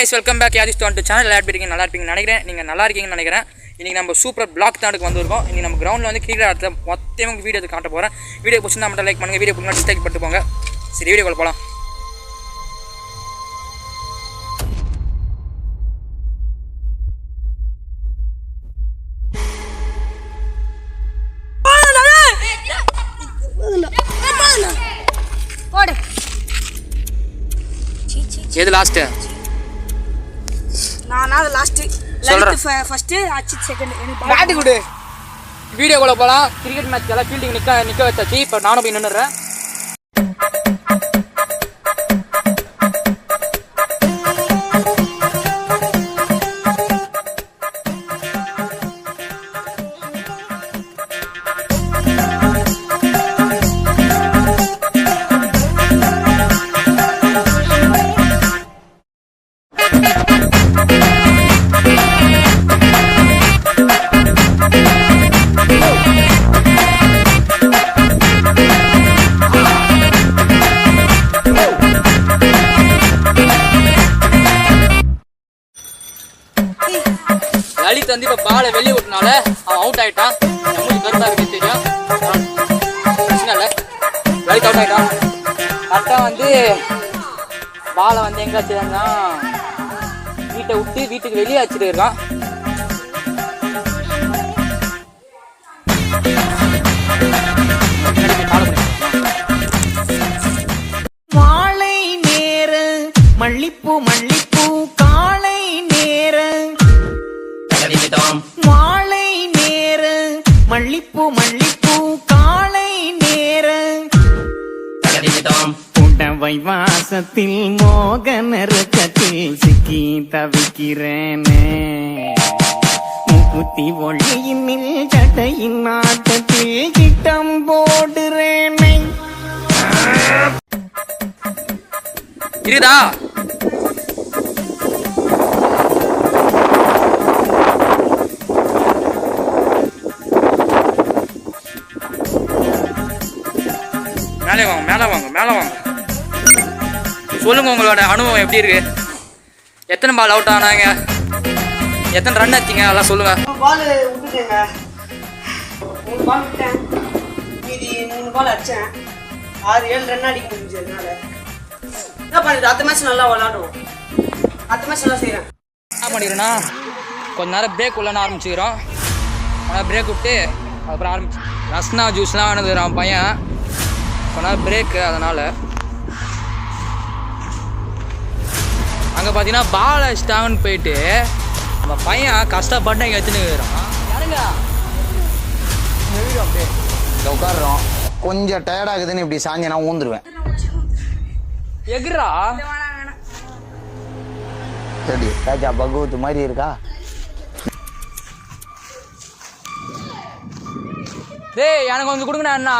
Guys welcome back யாதிஸ் to channel. நல்லா இருப்பீங்கன்னு நினைக்கிறேன். நீங்கள் நல்லா இருக்கீங்கன்னு நினைக்கிறேன். இன்றைக்கி நம்ம சூப்பர் பிளாக் தாண்டுக்கு வந்திருக்கோம். இன்றைக்கி நம்ம கிரவுண்டில் வந்து கிரிக்கெட் ஆடுறத மொத்தமாக வீடியோ காட்ட போகிறேன். வீடியோ பிடிச்சிருந்தா மட்டும் லைக் பண்ணுங்கள், வீடியோ பிடிச்சா டிஸ்லைக் பண்ணிட்டு போங்க. சரி, வீடியோக்குள்ள போகலாம். எது லாஸ்ட்டு? நான் லாஸ்ட்டு சொல்கிறேன். First அச்சித் second. பேட்டு கொடு. வீடியோக்குள்ள போகலாம். கிரிக்கெட் மேட்ச் எல்லாம் ஃபீல்டிங் நிற்க வச்சாச்சு. இப்போ நானும் போய் நின்றுறேன். லலித் வந்து இப்போ பாலை வெளியே விட்டனால அவன் அவுட் ஆகிட்டான். நம்மளுக்கு கருத்தாக இருக்குது தெரியும், பிரச்சனை இல்லை. லலித் அவுட் ஆகிட்டான். கரெக்டாக வந்து பாலை வந்து எங்கே வச்சுருந்தா வீட்டை விட்டு வீட்டுக்கு வெளியே வச்சுட்டு இருக்கான். வாழை நேர மல்லிப்பூ மல்லிப்பூ காலை நேர வாழை நேர மல்லிப்பூ மல்லிப்பூ காலை நேர புடவை வாசத்தில் மோகன ரக்கத்தில் சிக்கி தவிக்கிறேனே முக்குத்தி ஒளியின் சட்டையின் நாட்டத்தில் கிட்டம் போடுறேனே. இருக்குதா? மேலே வாங்க. சொல்லுங்க, உங்களோட அனுபவம் எப்படி இருக்கு? எத்தனை பால் அவுட் ஆனாங்க, எத்தனை ரன் ஆச்சிங்க, அதெல்லாம் சொல்லுங்க. பால் விட்டுட்டேங்க, 3 பால் விட்டேன், மீதி 3 பால் அடித்தேன். 6-7 ரன் அடிக்க முடிஞ்சு. அதனால என்ன பண்ணுறது, அடுத்த மேட்ச் நல்லா விளாடுவோம். அடுத்த மேட்ச் நல்லா செய்கிறேன். என்ன பண்ணிடுறேன்னா கொஞ்ச நேரம் பிரேக் உள்ளன்னு ஆரம்பிச்சுக்கிறோம். ஆனால் பிரேக் விட்டு அப்புறம் ஆரம்பிச்சு ரஸ்னா ஜூஸ்லாம் வேணுது அவன் பையன். கொஞ்ச நேரம் பிரேக்கு. அதனால் அங்கே பார்த்தீங்கன்னா பால் அடிச்சிட்டாங்கன்னு போயிட்டு நம்ம பையன் கஷ்டப்பட்டு இங்கே வச்சுன்னு இருக்கிறான். யாருங்க அப்படியே உட்காடுறோம். கொஞ்சம் டயர்டாகுதுன்னு இப்படி சாஞ்ச நான் ஊந்துருவேன். எகுறா சரி, ராஜா பகவத் மாதிரி இருக்கா? டேய், எனக்கு கொஞ்சம் கொடுங்கண்ணா. அண்ணா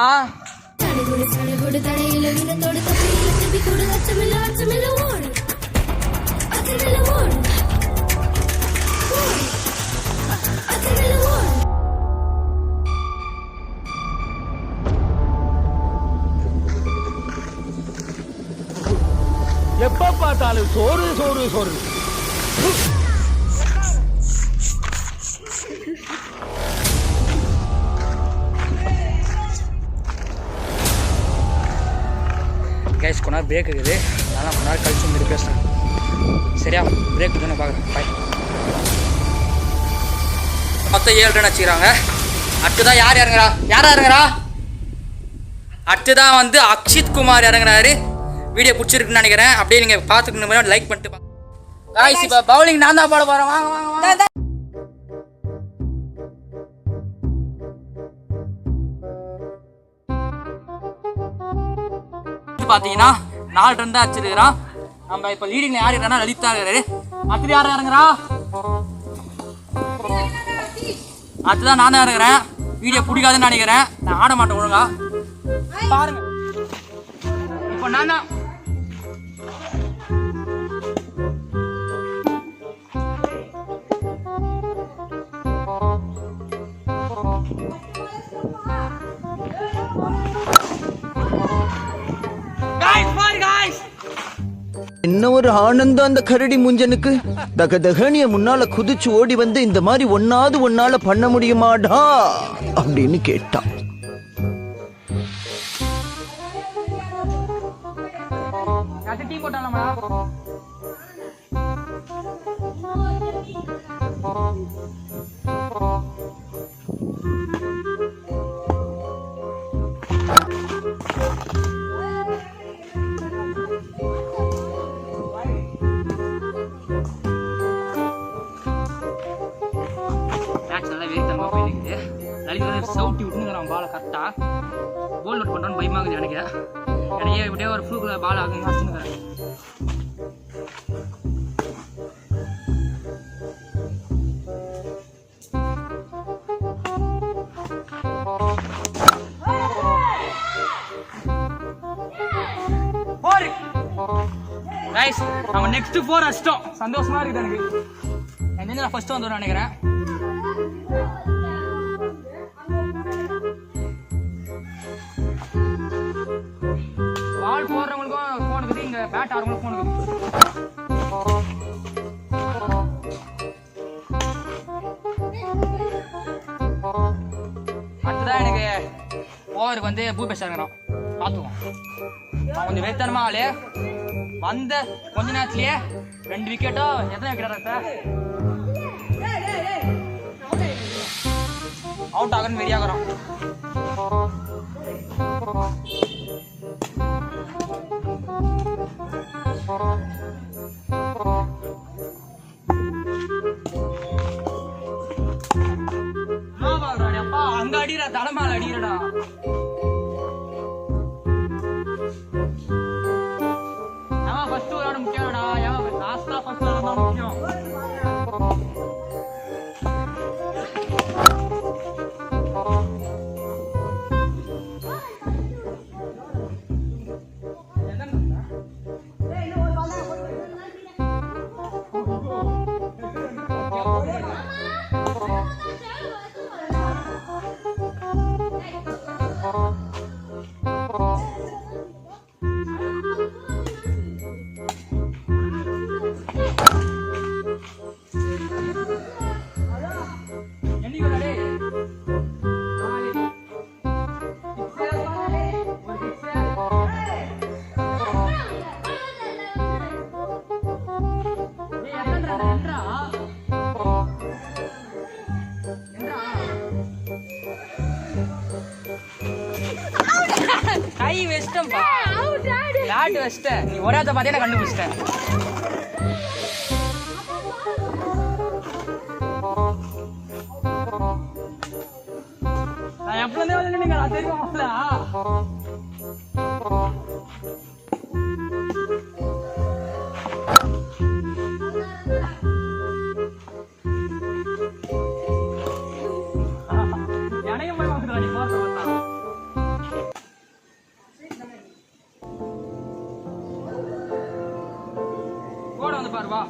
எப்ப பார்த்தாலும் சோறு சோறு சோறு. கேஸ் கொஞ்ச நேரம் பிரேக் இருக்குது. அதனால் கொஞ்ச நேரம் கழிச்சு வந்து பேசுகிறேன். சரியா? பிரேக் தானே பார்க்குறேன். பாய். மொத்தம் 7 ரன் வச்சுக்கிறாங்க. அடுத்துதான் யார் இறங்குறா? அடுத்துதான் வந்து அக்ஷித் குமார் இறங்குறாரு. வீடியோ பிடிச்சிருக்குன்னு நினைக்கிறேன். அப்படியே நீங்கள் பார்த்துக்கணும், லைக் பண்ணிட்டு காய்ஸ். இப்போ பவுலிங் நான் தான் போட போகிறேன். வாங்க. பார்த்தீங்கன்னா 4 ரன் தான் அடிச்சிருக்கிறான். நம்ம இப்போ லீடிங்ல யார் இருக்கிறான்னா லலிதா இருக்கிறாரு. அடுத்து யார் இறங்குறா? அடுத்துதான் நான் தான் இறங்குறேன். வீடியோ பிடிக்காதுன்னு நினைக்கிறேன். நான் ஆட மாட்டேன் ஒழுங்கா. பாருங்க, இப்போ நான் தான் என்ன ஒரு ஆனந்தம் அந்த கரடி முஞ்சனுக்கு. தகதகனிய முன்னால குதிச்சு ஓடி வந்து இந்த மாதிரி ஒன்னால பண்ண முடியுமாடா அப்படின்னு கேட்டான். டீ போட்டாலாமா? மேட்ச் நல்லா வெறித்தனமா போயிருக்குது. லலிதா சவுட்டி விட்டுங்கிறான் பாலை கரெக்டா கோல் அவுட் பண்றான்னு பயமாகுது எனக்கு. நிறைய இப்படியே ஒரு ஃப்ளூக்ல பால் ஆகுங்க வச்சுருக்கிறேன். நம்ம நெக்ஸ்ட் 4 அடிச்சிட்டோம். சந்தோஷமா இருக்குது எனக்கு. நான் ஃபர்ஸ்ட் வந்துடும் நினைக்கிறேன். பால் போடுறவங்களுக்கும் போன் இருக்குது, இங்க பேட் ஆடுறவங்களுக்கும் போன் இருக்குது. அடுத்ததான் எனக்கு ஓவருக்கு வந்து பூபேஷ் இறங்குறோம். பார்த்துவோம். கொஞ்சம் வெறித்தனமா ஆளு வந்த கொஞ்ச நேரத்திலேயே 2 விக்கெட்டோ எத்தனை விக்கெட் அவுட் ஆகணும் வெறியாகிறோம். அப்பா அங்க அடிடா, தலைமால அடிக்கிறடா. ஃபர்ஸ்ட் விளையாட முக்கியம்டா. லாஸ்டா ஃபர்ஸ்ட் விளையாட முக்கியம். கை வெஸ்டம்பா, பேட் வெஸ்ட. நீ ஒரே பார்த்தே நான் கண்டுபிடிச்சிட்டேன். நான் எப்பவுமே வந்து நீங்க தெரியுமா? எனக்கும் போய் பார்த்துடா நீ பார்த்து போட வந்து பாருவா.